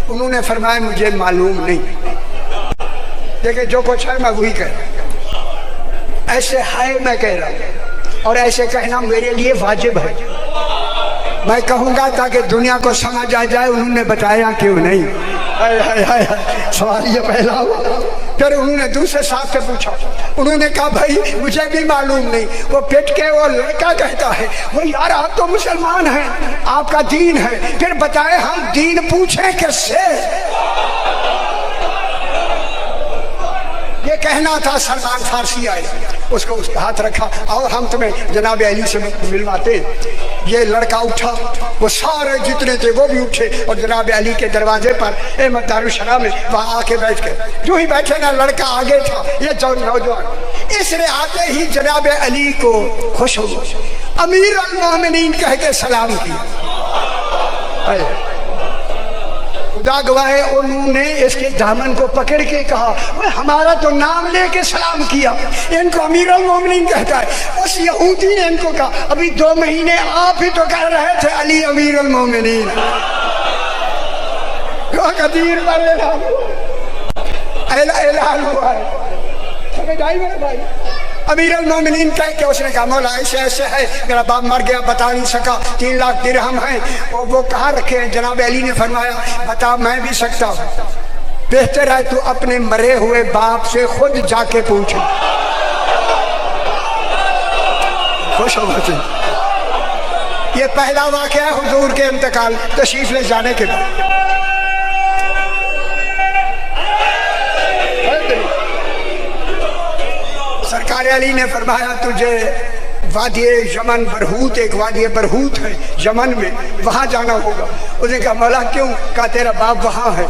انہوں نے فرمایا مجھے معلوم نہیں، دیکھیں جو کچھ ہے میں وہی کہہ رہا ہوں، ایسے ہے میں کہہ رہا ہوں، اور ایسے کہنا میرے لیے واجب ہے، میں کہوں گا تاکہ دنیا کو سمجھ آ جائے انہوں نے بتایا کیوں نہیں۔ سوال یہ پہلا ہوا۔ پھر انہوں نے دوسرے صاحب سے پوچھا، انہوں نے کہا بھائی مجھے بھی معلوم نہیں۔ وہ پٹ کے وہ لڑکا کہتا ہے وہ یار آپ تو مسلمان ہیں، آپ کا دین ہے، پھر بتائے ہم دین پوچھیں کس سے؟ یہ کہنا تھا۔ سلمان فارسی آئے، اس کو اس کا ہاتھ رکھا اور ہم تمہیں جناب علی سے ملواتے۔ یہ لڑکا اٹھا، وہ سارے جتنے تھے وہ بھی اٹھے اور جناب علی کے دروازے پر احمد دارالشرح میں وہاں آ کے بیٹھ گئے۔ جو ہی بیٹھے نا لڑکا آگے تھا، یہ نوجوان، اس نے آتے ہی جناب علی کو خوش ہو امیر المومنین کہہ کے سلام کیا۔ خدا گواہ ہے انہوں نے اس کے دامن کو پکڑ کے کہا ہمارا تو نام لے کے سلام کیا، ان کو امیر المومنین کہتا ہے۔ اس یہودی نے ان کو کہا ابھی 2 مہینے آپ ہی تو کہہ رہے تھے علی امیر المومنین۔ قدیر پر اعلان ہوا ہے، سمجھ آئی میرے بھائی؟ امیر المومنین کہہ کے اس نے کہا مولا ایسے ایسے ہے، میرا باپ مر گیا بتا نہیں سکا، 3 لاکھ درہم ہیں، وہ کہاں رکھے ہیں؟ جناب علی نے فرمایا بتا میں بھی سکتا ہوں، بہتر ہے تو اپنے مرے ہوئے باپ سے خود جا کے پوچھے۔ خوش ہو بچے۔ یہ پہلا واقعہ ہے حضور کے انتقال تشریف لے جانے کے بعد۔ سرکار علی نے فرمایا تجھے وادی یمن برہوت، ایک وادی برہوت ہے یمن میں، وہاں جانا ہوگا۔ اس نے کہا مولا کیوں؟ کہا تیرا باپ وہاں ہے۔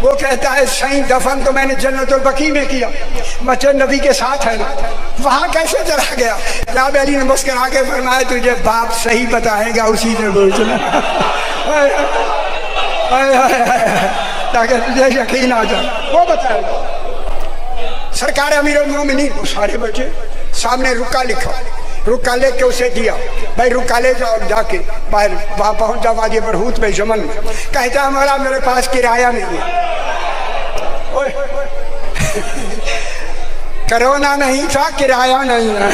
وہ کہتا ہے صحیح دفن تو میں نے جنت البقیع میں کیا، مسجد نبی کے ساتھ ہے نا، وہاں کیسے چلا گیا؟ جناب علی نے مسکرا کے فرمایا تجھے باپ صحیح بتائے گا اسی سے پوچھنا، تاکہ تجھے یقین آ جائے، وہ بتائے گا۔ سرکار امیر المومنین وہ سارے بچے سامنے رکا لکھا، رکا لے کے اسے دیا، بھائی رکا لے جاؤ جا کے باہر، وہاں پہنچ جا وادی برہوت میں یمن میں۔ کہتا ہے مولا میرے پاس کرایہ نہیں ہے۔ کرونا نہیں تھا کرایہ نہیں ہے۔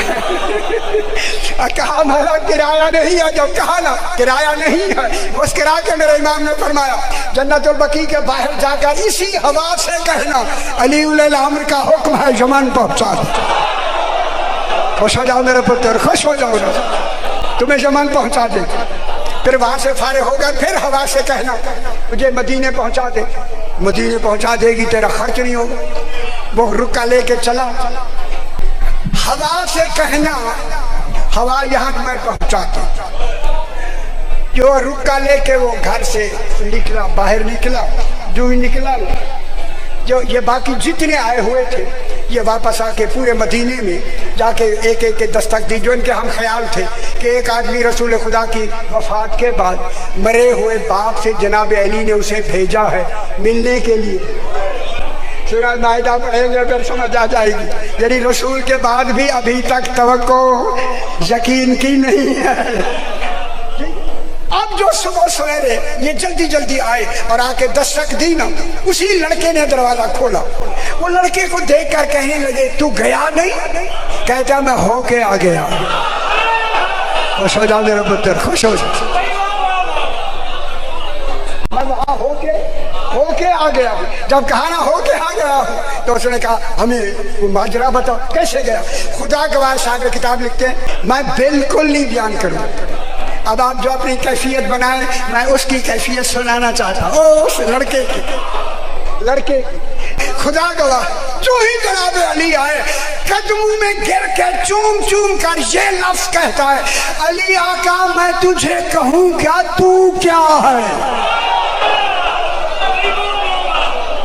کہا مولا کرایہ نہیں ہے، جب کہا نا کرایہ نہیں ہے، مسکرا کے میرے امام نے فرمایا جنت البقیع کے باہر جا کر اسی ہوا سے کہنا علی الامر کا حکم ہے یمن پہنچا دو۔ خوش ہو جاؤ میرے پتر، خوش ہو جاؤ، تمہیں یمن پہنچا دے۔ پھر وہاں سے فارغ ہو گئے، پھر ہوا سے کہنا مجھے مدینے پہنچا دے، مدینے پہنچا دے گی، تیرا خرچ نہیں ہوگا۔ وہ رکا لے کے چلا، ہوا سے کہنا ہوا یہاں میں پہنچاتا۔ جو رکا لے کے وہ گھر سے نکلا، باہر نکلا، جو ہی نکلا جو یہ باقی جتنے آئے ہوئے تھے یہ واپس آ کے پورے مدینے میں جا کے ایک ایک کے دستک دی۔ جو ان کے ہم خیال تھے کہ ایک آدمی رسول خدا کی وفات کے بعد مرے ہوئے باپ سے جناب علی نے اسے بھیجا ہے ملنے کے لیے۔ سورہ مائدہ پڑھیں گے پھر سمجھ آ جائے گی، یعنی رسول کے بعد بھی ابھی تک توقع یقین کی نہیں ہے۔ اب جو صبح سویرے یہ جلدی جلدی آئے اور آ کے دستک دی نا، اسی لڑکے نے دروازہ کھولا۔ وہ لڑکے کو دیکھ کر کہنے لگے تو گیا نہیں؟ کہتا میں ہو کے آ گیا۔ خوش ہو جاؤ میرا پتر، خوش ہو جاؤ، میں وہاں ہو کے آ گیا۔ جب کہا نا ہو کے آ گیا تو اس نے کہا ہمیں وہ ماجرا بتاؤ کیسے گیا۔ خدا گواہ صاحب کتاب لکھتے ہیں میں بالکل نہیں بیان کروں، اب آپ جو اپنی کیفیت بنائیں میں اس کی کیفیت سنانا چاہتا ہوں، اس لڑکے خدا گواہ جو ہی جناب علی آئے قدموں میں گر کے چوم کر یہ لفظ کہتا ہے علی آقا میں تجھے کہوں کیا تو کیا ہے۔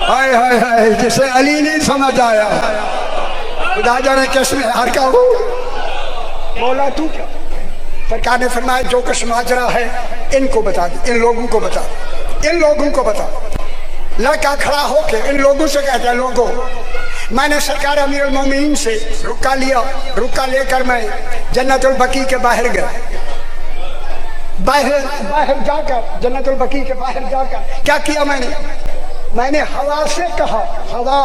ہائے ہائے ہائے، جسے علی نہیں سمجھ آیا خدا جانے کس میں ہر کا ہو، مولا تو کیا۔ سرکار نے فرمایا جو کچھ ماجرا ہے ان کو بتا دے، ان لوگوں کو بتا۔ لڑکا کھڑا ہو کے ان لوگوں سے کہتا ہے لوگوں میں نے سرکار امیر المومنین سے رکا لیا، رکا لے کر میں جنت البقیع کے باہر گیا، باہر جا کر جنت البقیع کے باہر جا کر کیا کیا میں نے؟ میں نے ہوا سے کہا، ہوا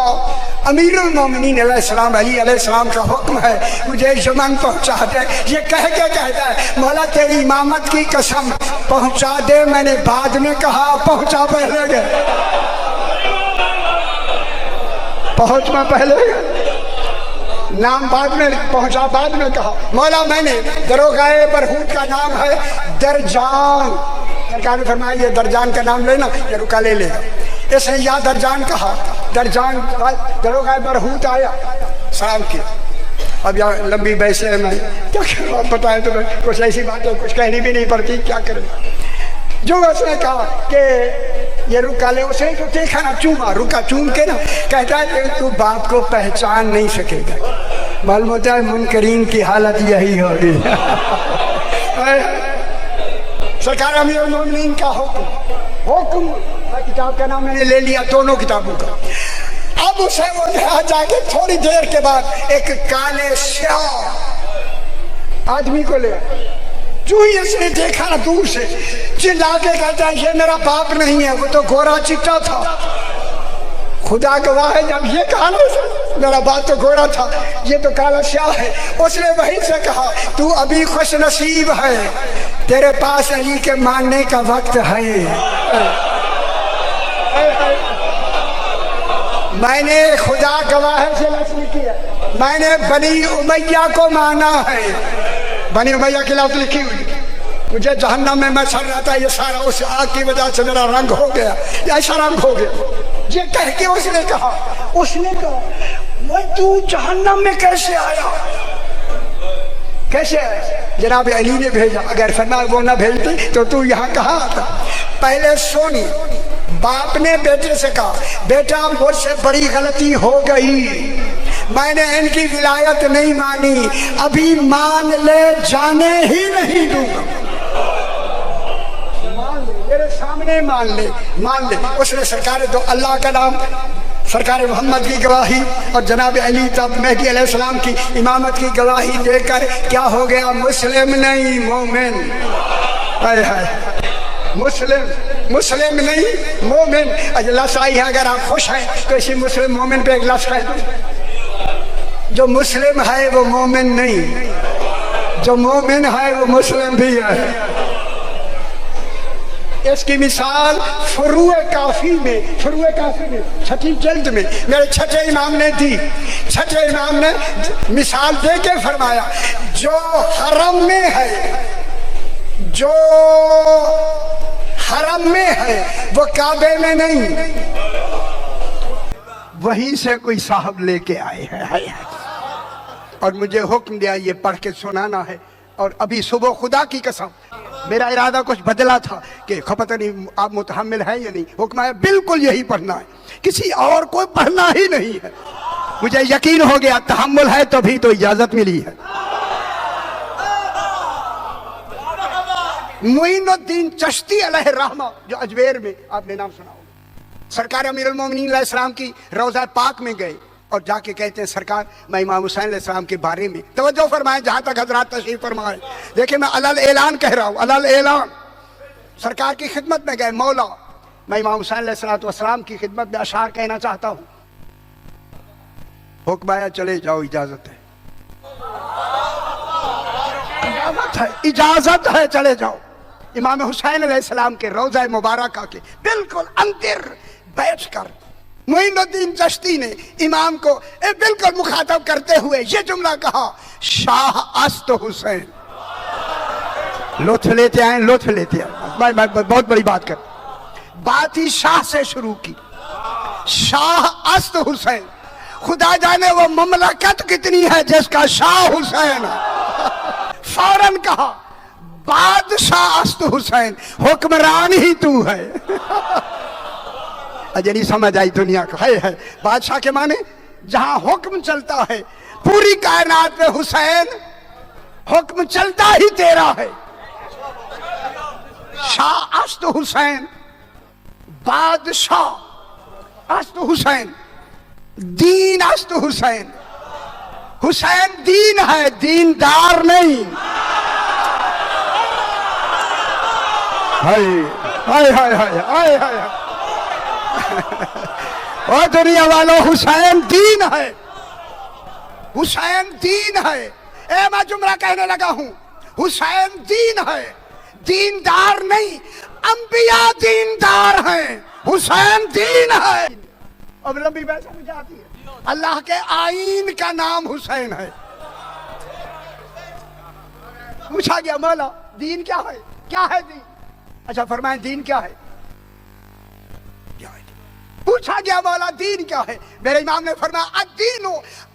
امیر المومنین علیہ السلام علی علیہ السلام کا حکم ہے مجھے یمن پہنچا دے۔ یہ کہہ کے کہتا ہے مولا تیری امامت کی قسم پہنچا دے۔ میں نے بعد میں کہا پہنچا پہلے گئے، پہنچنا پہلے گئے، نام بعد میں پہنچا بعد میں کہا۔ مولا میں نے دروگائے برہوت کا نام ہے درجان، سرکار نے فرمایا یہ درجان کا نام لینا، یہ رکا لے لے گا۔ اس نے یا درجان کہا، درجان دروگائے برہوت آیا، سلام کیا۔ اب یہاں لمبی بحث ہے، میں کیا کروں آپ بتائیں تمہیں، کچھ ایسی بات ہے کچھ کہنی بھی نہیں پڑتی، کیا کریں۔ جو اس نے کہا کہ یہ رکا لے، اس نے جو دیکھا نا چوما، رکا چوم کے نا کہتا ہے کہ تو باپ کو پہچان نہیں سکے گا۔ معلوم ہوتا ہے منکرین کی حالت یہی ہوگی۔ سرکار امیر المومنین کا حکم کتاب کا نام میں نے لے لیا، دونوں کتابوں کا۔ اب اسے وہ جا کے تھوڑی دیر کے بعد ایک کالے سیاہ آدمی کو لے، جو ہی اس نے دیکھا نا دور سے چلا کے کہتا ہے یہ میرا باپ نہیں ہے، وہ تو گورا چٹا تھا۔ خدا گواہ ہے جب یہ کہا میرا باپ تو گورا تھا، یہ تو کالا سیاہ ہے۔ اس نے وہیں سے کہا تو ابھی خوش نصیب ہے، تیرے پاس علی کے ماننے کا وقت ہے۔ میں نے خدا گواہ سے لفظ لکھی ہے، میں نے بنی امیہ کو مانا ہے۔ بنی امیہ کی لفظ لکھی ہوئی، مجھے جہنم میں میں سڑ رہا تھا، یہ سارا اس آگ کی وجہ سے میرا رنگ ہو گیا، ایسا رنگ ہو گیا۔ یہ کہہ کے اس نے کہا وہ تو جہنم میں کیسے آیا؟ کیسے آیا؟ جناب علی نے بھیجا، اگر فرمایا وہ نہ بھیجتی تو تو یہاں کہاں آتا؟ پہلے سونی باپ نے بیٹے سے کہا بیٹا مجھ سے بڑی غلطی ہو گئی، میں نے ان کی ولایت نہیں مانی، ابھی مان لے جانے ہی نہیں دوں گا۔ مان لے میرے سامنے، مان لے مان لے۔ اس نے سرکار تو اللہ کا نام، سرکار محمد کی گواہی اور جناب علی تب مہدی علیہ السلام کی امامت کی گواہی دے کر کیا ہو گیا؟ مسلم نہیں مومن۔ ہائے ہائے، مسلم نہیں مومن۔ اجلاس آئی ہے، اگر آپ خوش ہیں تو اسی مسلم مومن پہ ایک لفظ کہہ دو۔ جو مسلم ہے وہ مومن نہیں، جو مومن ہے وہ مسلم بھی ہے۔ اس کی مثال فروع کافی میں چھٹی جلد میں میرے چھٹے امام نے دی۔ چھٹے امام نے مثال دے کے فرمایا جو حرم میں ہے، جو حرم میں ہے وہ کعبے میں نہیں، وہیں سے کوئی صاحب لے کے آئے ہیں اور مجھے حکم دیا یہ پڑھ کے سنانا ہے۔ اور ابھی صبح خدا کی قسم میرا ارادہ کچھ بدلا تھا کہ پتہ نہیں آپ متحمل ہیں یا نہیں، حکم آیا بالکل یہی پڑھنا ہے، کسی اور کوئی پڑھنا ہی نہیں ہے۔ مجھے یقین ہو گیا تحمل ہے تو بھی تو اجازت ملی ہے۔ معین الدین چشتی علیہ الرحمہ جو اجمیر میں آپ نے نام سنا ہوگا، سرکار امیر المومنین علیہ السلام کی روضہ پاک میں گئے اور جا کے کہتے ہیں سرکار میں امام حسین علیہ السلام کے بارے میں، توجہ فرمائیں جہاں تک حضرات تشریف فرمائیں، دیکھیں میں علل اعلان کہہ رہا ہوں، علل اعلان۔ سرکار کی خدمت میں گئے، مولا میں امام حسین علیہ السلام کی خدمت میں اشعار کہنا چاہتا ہوں۔ حکم آیا چلے جاؤ، اجازت ہے، اجازت ہے چلے جاؤ۔ امام حسین علیہ السلام کے روضہ مبارکہ کے بالکل اندر بیٹھ کر معین الدین چشتی نے امام کو بالکل مخاطب کرتے ہوئے یہ جملہ کہا، شاہ است حسین۔ لطف لیتے آئیں، لطف لیتے آئیں، میں بہت بڑی بات کر، بات ہی شاہ سے شروع کی، شاہ است حسین۔ خدا جانے وہ مملکت کتنی ہے جس کا شاہ حسین ہے۔ فوراً کہا بادشاہ است حسین، حکمران ہی تو ہے۔ اجے نہیں سمجھ آئی دنیا کو، ہے بادشاہ کے معنی جہاں حکم چلتا ہے پوری کائنات میں، حسین حکم چلتا ہی تیرا ہے۔ شاہ است حسین، بادشاہ است حسین، دین است حسین۔ حسین دین ہے، دیندار نہیں۔ ہائے ہائے ہائے ہائے ہائے اور دنیا والوں حسین دین ہے، حسین دین ہے۔ اے میں جملہ کہنے لگا ہوں، حسین دین ہے، دیندار نہیں، انبیاء دیندار ہیں، حسین دین ہے۔ اب لمبی بحث سمجھ آتی ہے، اللہ کے آئین کا نام حسین ہے۔ پوچھا گیا مولا دین کیا ہے، کیا ہے دین؟ اچھا فرمائیں دین کیا ہے؟ پوچھا گیا مولا دین کیا ہے؟ میرے امام نے فرمایا الدین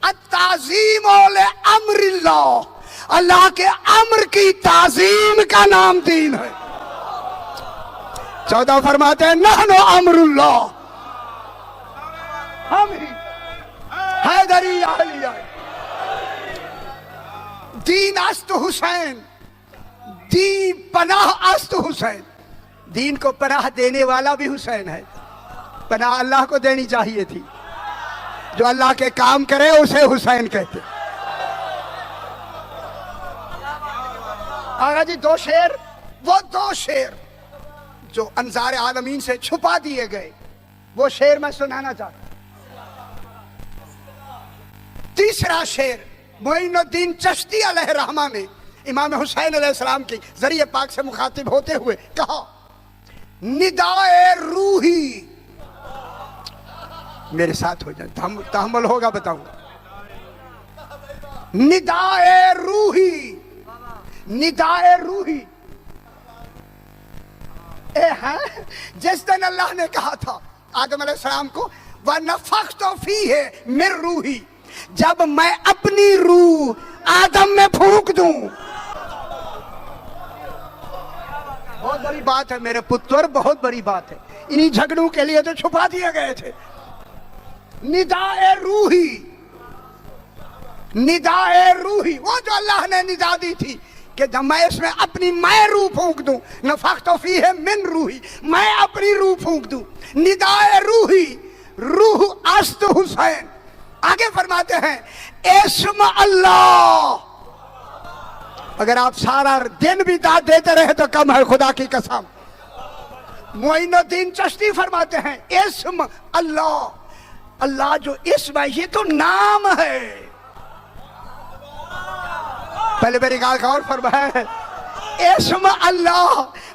التعظیم لامر اللہ، اللہ کے امر کی تعظیم کا نام دین ہے۔ 14 فرماتے ہیں نحن امر اللہ، ہم ہی حیدری اہلیہ دین است حسین، دین پناہ است حسین۔ دین کو پناہ دینے والا بھی حسین ہے۔ پناہ اللہ کو دینی چاہیے تھی، جو اللہ کے کام کرے اسے حسین کہتے۔ آگا جی دو شعر، وہ دو شعر جو انظار عالمین سے چھپا دیے گئے، وہ شعر میں سنانا چاہتا ہوں۔ تیسرا شعر معین الدین چشتی علیہ الرحمہ نے امام حسین علیہ السلام کی ذریعہ پاک سے مخاطب ہوتے ہوئے کہا ندائے روحی، میرے ساتھ ہو جائے تحمل ہوگا بتاؤں گا، ندائے روحی، ندائے روحی اے ہے جس دن اللہ نے کہا تھا آدم علیہ السلام کو وَنَفَخْتُ فِيهِ مِن روحی، جب میں اپنی روح آدم میں پھونک دوں۔ بہت بڑی بات ہے میرے پتر، بہت بڑی بات ہے، انہی جھگڑوں کے لیے تو چھپا دیے گئے تھے۔ ندائے روحی، ندائے روحی، وہ جو اللہ نے ندا دی تھی کہ جب میں اس میں اپنی میں روح پھونک دوں، نفخت فیہ من روحی، میں اپنی روح پھونک دوں، ندائے روحی، روح است حسین۔ آگے فرماتے ہیں اسم اللہ، اگر آپ سارا دن بھی داد دیتے رہے تو کم ہے، خدا کی قسم۔ معین الدین چشتی فرماتے ہیں اسم اللہ، اللہ جو اسم ہے یہ تو نام ہے۔ پہلے میری گال کا اور فرمایا اسم اللہ،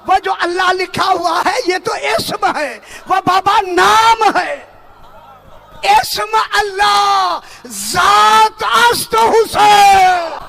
وہ جو اللہ لکھا ہوا ہے یہ تو اسم ہے، وہ بابا نام ہے۔ اسم اللہ ذات است حسین۔